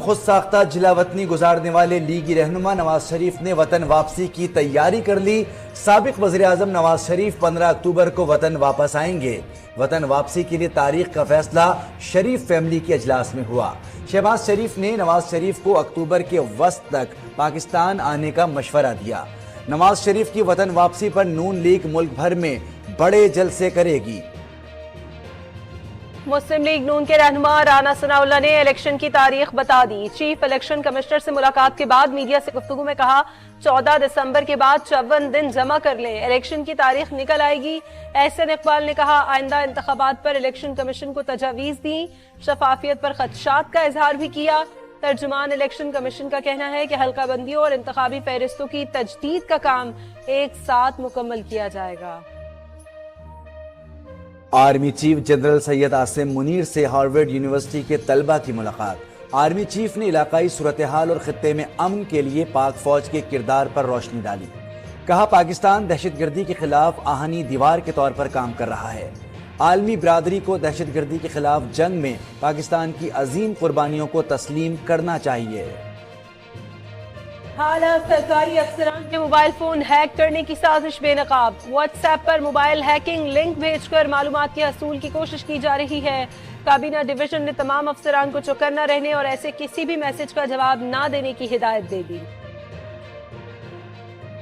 خود ساختہ جلا وطنی گزارنے والے لیگی رہنما نواز شریف نے وطن واپسی کی تیاری کر لی۔ سابق وزیر اعظم نواز شریف 15 اکتوبر کو وطن واپس آئیں گے۔ وطن واپسی کے لیے تاریخ کا فیصلہ شریف فیملی کے اجلاس میں ہوا۔ شہباز شریف نے نواز شریف کو اکتوبر کے وسط تک پاکستان آنے کا مشورہ دیا۔ نواز شریف کی وطن واپسی پر نون لیگ ملک بھر میں بڑے جلسے کرے گی۔ مسلم لیگ نون کے رہنما رانا ثناء اللہ نے الیکشن کی تاریخ بتا دی۔ چیف الیکشن کمشنر سے ملاقات کے بعد میڈیا سے گفتگو میں کہا 14 دسمبر کے بعد 54 دن جمع کر لیں، الیکشن کی تاریخ نکل آئے گی۔ احسن اقبال نے کہا آئندہ انتخابات پر الیکشن کمیشن کو تجاویز دیں، شفافیت پر خدشات کا اظہار بھی کیا۔ ترجمان الیکشن کمیشن کا کہنا ہے کہ حلقہ بندیوں اور انتخابی فہرستوں کی تجدید کا کام ایک ساتھ مکمل کیا جائے گا۔ Army chief general Syed Asim Munir سے ہارورڈ یونیورسٹی کے طلبہ کی ملاقات۔ آرمی چیف نے علاقائی صورتحال اور خطے میں امن کے لیے پاک فوج کے کردار پر روشنی ڈالی۔ کہا پاکستان دہشت گردی کے خلاف آہنی دیوار کے طور پر کام کر رہا ہے۔ عالمی برادری کو دہشت گردی کے خلاف جنگ میں پاکستان کی عظیم قربانیوں کو تسلیم کرنا چاہیے۔ حالات سرکاری افسران کے موبائل فون ہیک کرنے کی سازش بے نقاب۔ واٹس ایپ پر موبائل ہیکنگ لنک بھیج کر معلومات کے حصول کی کوشش کی جا رہی ہے۔ کابینہ ڈویژن نے تمام افسران کو چوکنا رہنے اور ایسے کسی بھی میسج کا جواب نہ دینے کی ہدایت دے دی۔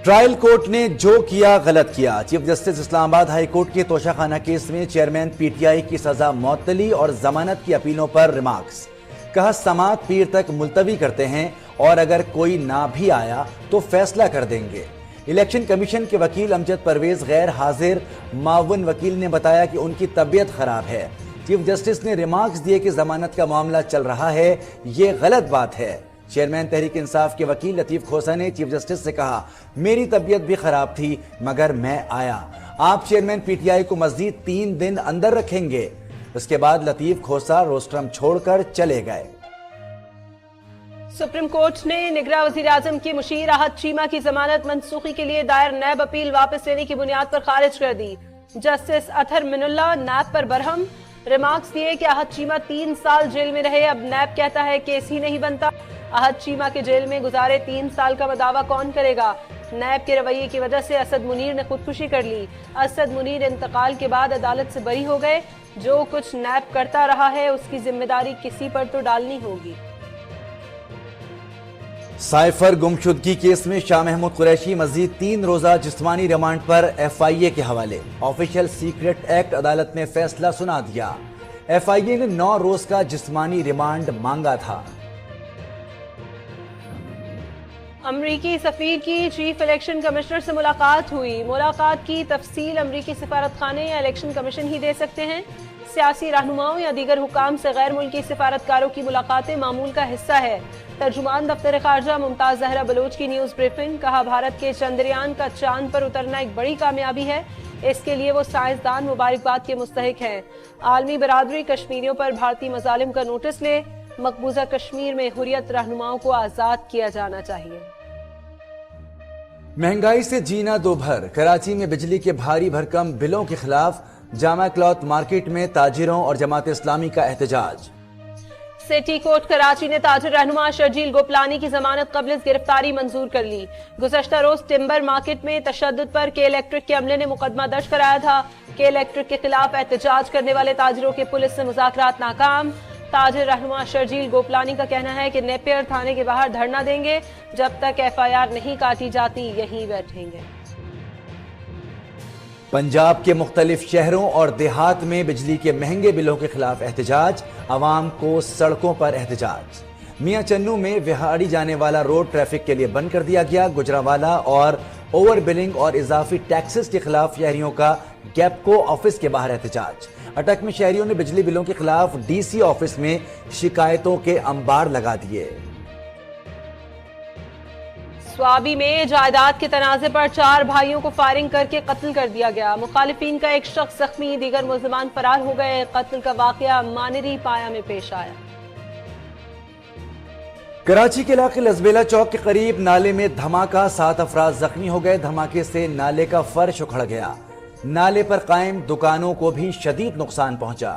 ٹرائل کورٹ نے جو کیا غلط کیا۔ چیف جسٹس اسلام آباد ہائی کورٹ کے توشہ خانہ کیس میں چیئرمین پی ٹی آئی کی سزا معطلی اور ضمانت کی اپیلوں پر ریمارکس۔ کہا سماعت پیر تک ملتوی کرتے ہیں اور اگر کوئی نہ بھی آیا تو فیصلہ کر دیں گے۔ الیکشن کمیشن کے وکیل امجد پرویز غیر حاضر، معاون وکیل نے بتایا کہ ان کی طبیعت خراب ہے۔ چیف جسٹس نے ریمارکس دیے کہ ضمانت کا معاملہ چل رہا ہے، یہ غلط بات ہے۔ چیئرمین تحریک انصاف کے وکیل لطیف کھوسہ نے چیف جسٹس سے کہا میری طبیعت بھی خراب تھی مگر میں آیا۔ آپ چیئرمین پی ٹی آئی کو مزید 3 دن اندر رکھیں گے۔ اس کے بعد لطیف کھوسہ روسٹرم چھوڑ کر چلے گئے۔ سپریم کورٹ نے نگراں وزیر اعظم کی مشیر احد چیمہ کی ضمانت منسوخی کے لیے دائر نیب اپیل واپس لینے کی بنیاد پر خارج کر دی۔ جسٹس اطہر من اللہ نیب پر برہم، ریمارکس دیے کہ احد چیمہ 3 سال جیل میں رہے، اب نیب کہتا ہے کیس ہی نہیں بنتا۔ احد چیمہ کے جیل میں گزارے 3 سال کا دعویٰ کون کرے گا؟ نیب کے رویے کی وجہ سے اسد منیر نے خودکشی کر لی۔ اسد منیر انتقال کے بعد عدالت سے بری ہو گئے۔ جو کچھ نیب کرتا رہا ہے اس کی ذمہ داری کسی پر تو ڈالنی ہوگی۔ سائفر گمشدگی کیس میں شاہ محمود قریشی مزید 3 روزہ جسمانی ریمانڈ پر ایف آئی اے کے حوالے۔ آفیشل سیکرٹ ایکٹ عدالت میں فیصلہ سنا دیا۔ ایف آئی اے نے 9 روز کا جسمانی ریمانڈ مانگا تھا۔ امریکی سفیر کی چیف الیکشن کمشنر سے ملاقات ہوئی۔ ملاقات کی تفصیل امریکی سفارت خانے یا الیکشن کمیشن ہی دے سکتے ہیں۔ سیاسی رہنماؤں یا دیگر حکام سے غیر ملکی سفارتکاروں کی ملاقاتیں معمول کا حصہ ہے۔ ترجمان دفتر خارجہ ممتاز زہرا بلوچ کی نیوز بریفنگ۔ کہا بھارت کے چندریان کا چاند پر اترنا ایک بڑی کامیابی ہے، اس کے لیے وہ سائنسدان مبارکباد کے مستحق ہیں۔ عالمی برادری کشمیریوں پر بھارتی مظالم کا نوٹس لے، مقبوضہ کشمیر میں حریت رہنماؤں کو آزاد کیا جانا چاہیے۔ مہنگائی سے جینا دو بھر۔ کراچی میں بجلی کے بھاری بھرکم بلوں کے خلاف جامع کلاتھ مارکیٹ میں تاجروں اور جماعت اسلامی کا احتجاج۔ سٹی کورٹ کراچی نے تاجر رہنما شرجیل گوپلانی کی ضمانت قبل از گرفتاری منظور کر لی۔ گزشتہ روز ٹمبر مارکیٹ میں تشدد پر کے الیکٹرک کے عملے نے مقدمہ درج کرایا تھا۔ کے الیکٹرک کے خلاف احتجاج کرنے والے تاجروں کے پولیس سے مذاکرات ناکام۔ تاجر رہنما شرجیل گوپلانی کا کہنا ہے کہ نیپیر تھانے کے باہر دھرنا دیں گے، جب تک ایف آئی آر نہیں کاٹی جاتی یہیں بیٹھیں گے۔ پنجاب کے مختلف شہروں اور دیہات میں بجلی کے مہنگے بلوں کے خلاف احتجاج، عوام کو سڑکوں پر احتجاج۔ میاں چنو میں وہاڑی جانے والا روڈ ٹریفک کے لیے بند کر دیا گیا۔ گجرانوالہ اور اوور بلنگ اور اضافی ٹیکسز کے خلاف شہریوں کا گیپکو آفس کے باہر احتجاج۔ اٹک میں شہریوں نے بجلی بلوں کے خلاف ڈی سی آفس میں شکایتوں کے انبار لگا دیے۔ سوابی میں جائیداد کے تنازع پر 4 بھائیوں کو فائرنگ کر کے قتل کر دیا گیا۔ مخالفین کا ایک شخص زخمی، دیگر ملزمان فرار ہو گئے۔ قتل کا واقعہ مانری پایا میں پیش آیا۔ کراچی کے علاقے لزبیلا چوک کے قریب نالے میں دھماکہ، 7 افراد زخمی ہو گئے۔ دھماکے سے نالے کا فرش اکھڑ گیا۔ نالے پر قائم دکانوں کو بھی شدید نقصان پہنچا۔